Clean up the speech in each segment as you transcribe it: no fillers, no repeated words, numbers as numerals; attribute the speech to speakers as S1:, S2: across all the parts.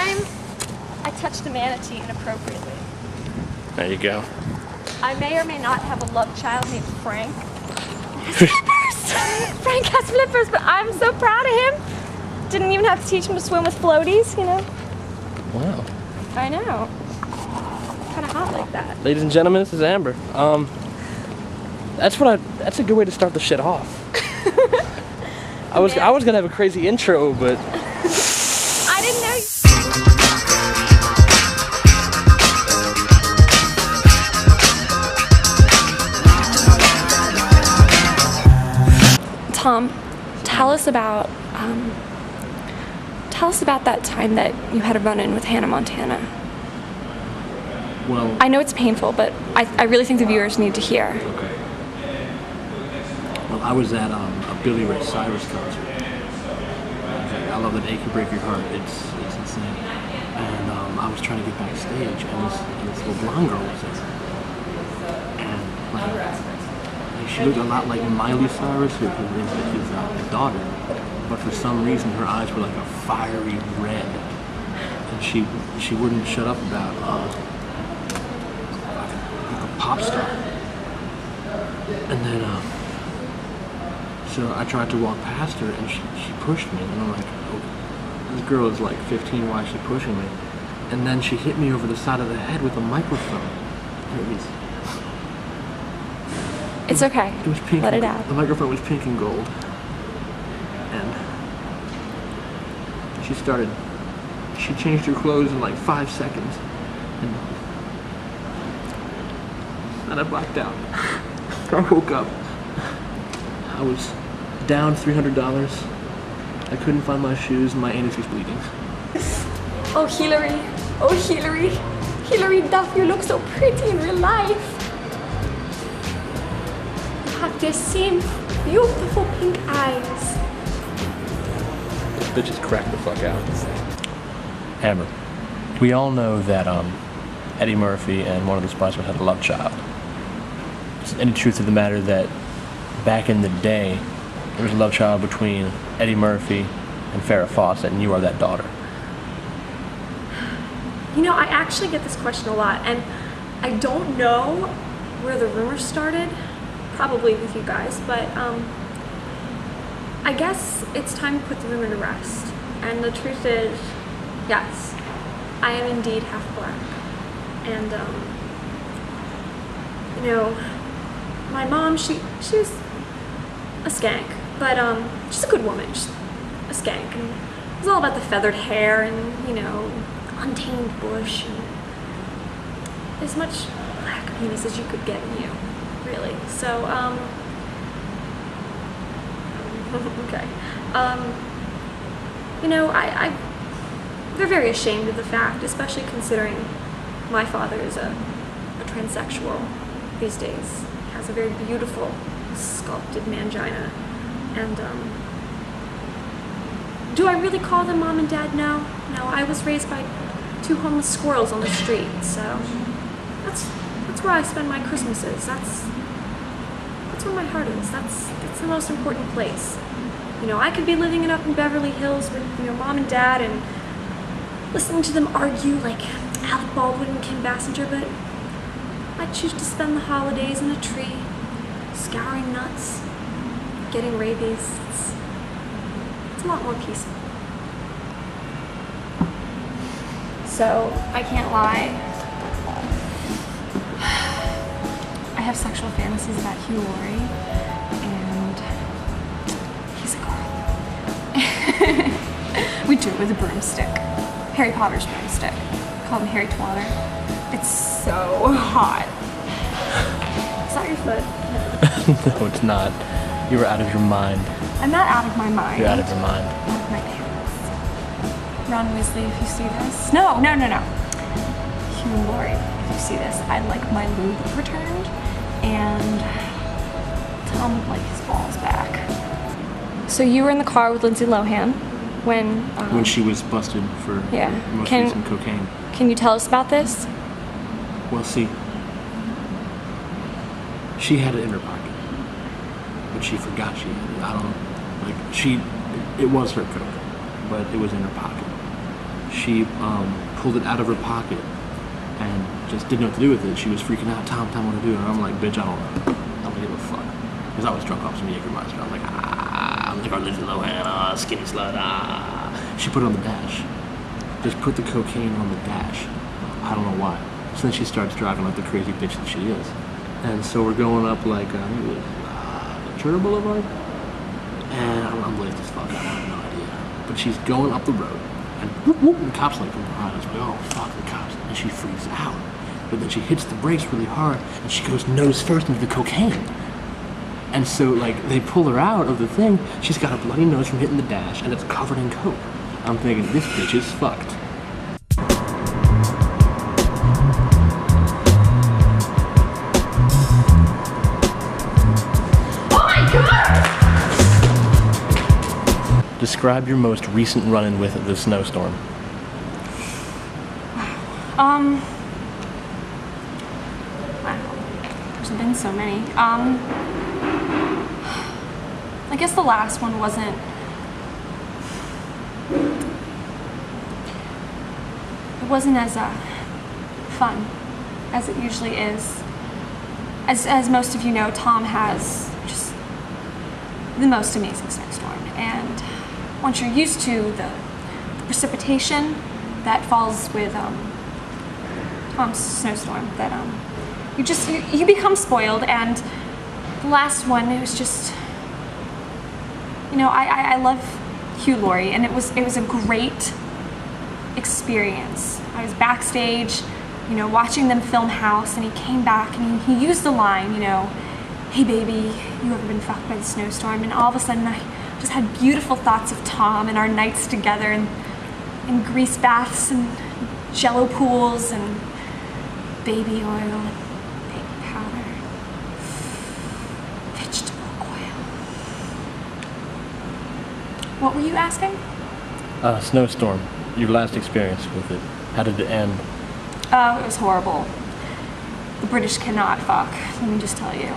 S1: time, I touched a manatee inappropriately.
S2: There you go.
S1: I may or may not have a love child named Frank. Flippers! Frank has flippers, but I'm so proud of him. Didn't even have to teach him to swim with floaties, you know?
S2: Wow.
S1: I know. Kind of hot like that.
S2: Ladies and gentlemen, this is Amber. That's a good way to start the shit off. I was gonna have a crazy intro, but
S1: I didn't know. Tom, tell us about that time that you had a run-in with Hannah Montana.
S2: well.
S1: I know it's painful, but I really think the viewers need to hear.
S2: Okay. Well, I was at a Billy Ray Cyrus concert. Okay, I love that "Achy Break Your Heart." It's insane. And I was trying to get backstage, and this little blonde girl was there, and like, she looked a lot like Miley Cyrus, his daughter, but for some reason her eyes were like a fiery red, and she wouldn't shut up about like a pop star. And then so I tried to walk past her, and she pushed me, and I'm like, oh, this girl is like 15, why is she pushing me? And then she hit me over the side of the head with a microphone.
S1: It's okay.
S2: It was pink.
S1: Let it out.
S2: The microphone was pink and gold. And she changed her clothes in like 5 seconds. And I blacked out. I woke up. I was down $300. I couldn't find my shoes, and my anus was bleeding.
S1: Oh, Hillary. Oh, Hillary. Hillary Duff, you look so pretty in real life. You have the same beautiful pink eyes.
S2: This bitch is cracked the fuck out. Amber, we all know that Eddie Murphy and one of the Spice Girls had a love child. Is any truth to the matter that back in the day, there was a love child between Eddie Murphy and Farrah Fawcett, and you are that daughter?
S1: You know, I actually get this question a lot, and I don't know where the rumors started, probably with you guys, but I guess it's time to put the rumor to rest. And the truth is, yes, I am indeed half black. And, you know, my mom, she was a skank, but she's a good woman, she's a skank. And it was all about the feathered hair and, you know, untamed bush and as much black penis as you could get in you, really. So, okay. You know, they're very ashamed of the fact, especially considering my father is a transsexual these days. He has a very beautiful sculpted mangina. And, do I really call them mom and dad? No. No, I was raised by 2 homeless squirrels on the street, so that's where I spend my Christmases. That's where my heart is. That's the most important place. You know, I could be living it up in Beverly Hills with, you know, mom and dad and listening to them argue like Alec Baldwin and Kim Basinger, but I choose to spend the holidays in a tree, scouring nuts, getting rabies. It's a lot more peaceful. So, I can't lie. I have sexual fantasies about Hugh Laurie, and he's a girl. We do it with a broomstick. Harry Potter's broomstick. Call him Harry Twatter. It's so hot. Is that your foot?
S2: No, it's not. You were out of your mind.
S1: I'm not out of my mind.
S2: You're out of your mind.
S1: Out of my pants. Ron Weasley, if you see this. No. Hugh Laurie, if you see this. I'd like my lube returned, and Tom would like his balls back. So you were in the car with Lindsay Lohan when
S2: she was busted for most recent cocaine.
S1: Can you tell us about this?
S2: Well, see, she had it in her pocket, but she forgot she had it. It was her coke, but it was in her pocket. she pulled it out of her pocket and just didn't know what to do with it. She was freaking out. Tom, what do I do? And I'm like, bitch, I don't know. I don't give a fuck. Because I was drunk off some Jägermeister. I was like, I'm like, Lindsay Lohan, skinny slut, She put it on the dash. Just put the cocaine on the dash. I don't know why. So then she starts driving like the crazy bitch that she is. And so we're going up like, Ventura Boulevard? And I'm blazed as fuck, I have no idea. But she's going up the road, and whoop whoop, and the cops like come behind us. Like, oh fuck, the cops. And she freaks out. But then she hits the brakes really hard, and she goes nose first into the cocaine. And so like, they pull her out of the thing, she's got a bloody nose from hitting the dash, and it's covered in coke. I'm thinking, this bitch is fucked. Describe your most recent run-in with the snowstorm.
S1: Wow, there's been so many. I guess the last one wasn't as fun as it usually is. As most of you know, Tom has just the most amazing snowstorm, and once you're used to the precipitation that falls with Tom's snowstorm, that you become spoiled. And the last one, it was just, you know, I love Hugh Laurie, and it was a great experience. I was backstage, you know, watching them film House, and he came back and he used the line, you know, hey baby, you ever been fucked by the snowstorm? And all of a sudden I just had beautiful thoughts of Tom and our nights together, and in grease baths and jello pools and baby oil and baby powder, vegetable oil. What were you asking?
S2: Snowstorm. Your last experience with it. How did it end?
S1: Oh, it was horrible. The British cannot fuck, let me just tell you.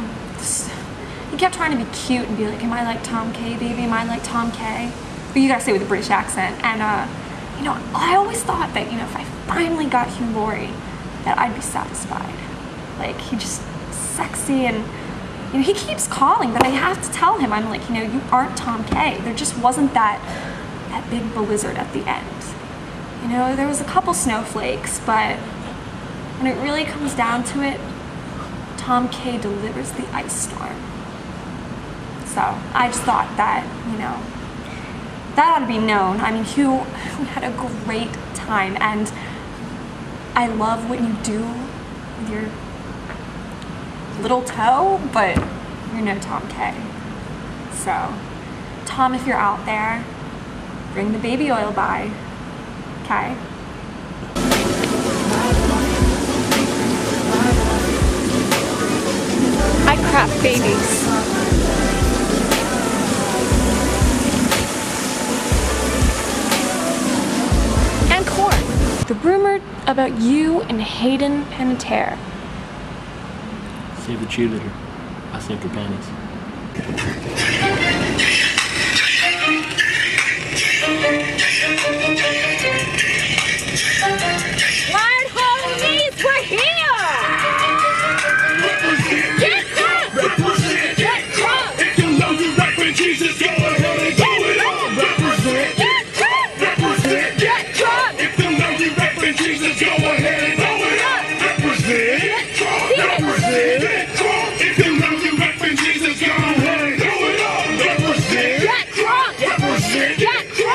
S1: He kept trying to be cute and be like, am I like Tom K, baby? Am I like Tom K? But you gotta say with a British accent. And, you know, I always thought that, you know, if I finally got Hugh Laurie, that I'd be satisfied. Like, he just sexy, and, you know, he keeps calling, but I have to tell him, I'm like, you know, you aren't Tom K. There just wasn't that big blizzard at the end. You know, there was a couple snowflakes, but when it really comes down to it, Tom K delivers the ice storm. So I just thought that, you know, that ought to be known. I mean, Hugh, we had a great time, and I love what you do with your little toe, but you're no Tom K. So, Tom, if you're out there, bring the baby oil by, okay? I craft babies. And corn. The rumor about you and Hayden Panettiere.
S2: Save the cheerleader. I saved her panties.
S1: Right, homies, we're here! Get drunk! Get drunk!
S3: If you know you rap with Jesus, go ahead and do it all. Represent!
S1: Get drunk!
S3: Represent!
S1: Get drunk!
S3: If you know you rap with Jesus, go ahead and do it all. Represent! Represent! Get drunk! If you know you rap with Jesus, go ahead and do it all. Represent!
S1: Get drunk!
S3: Represent!
S1: Get drunk!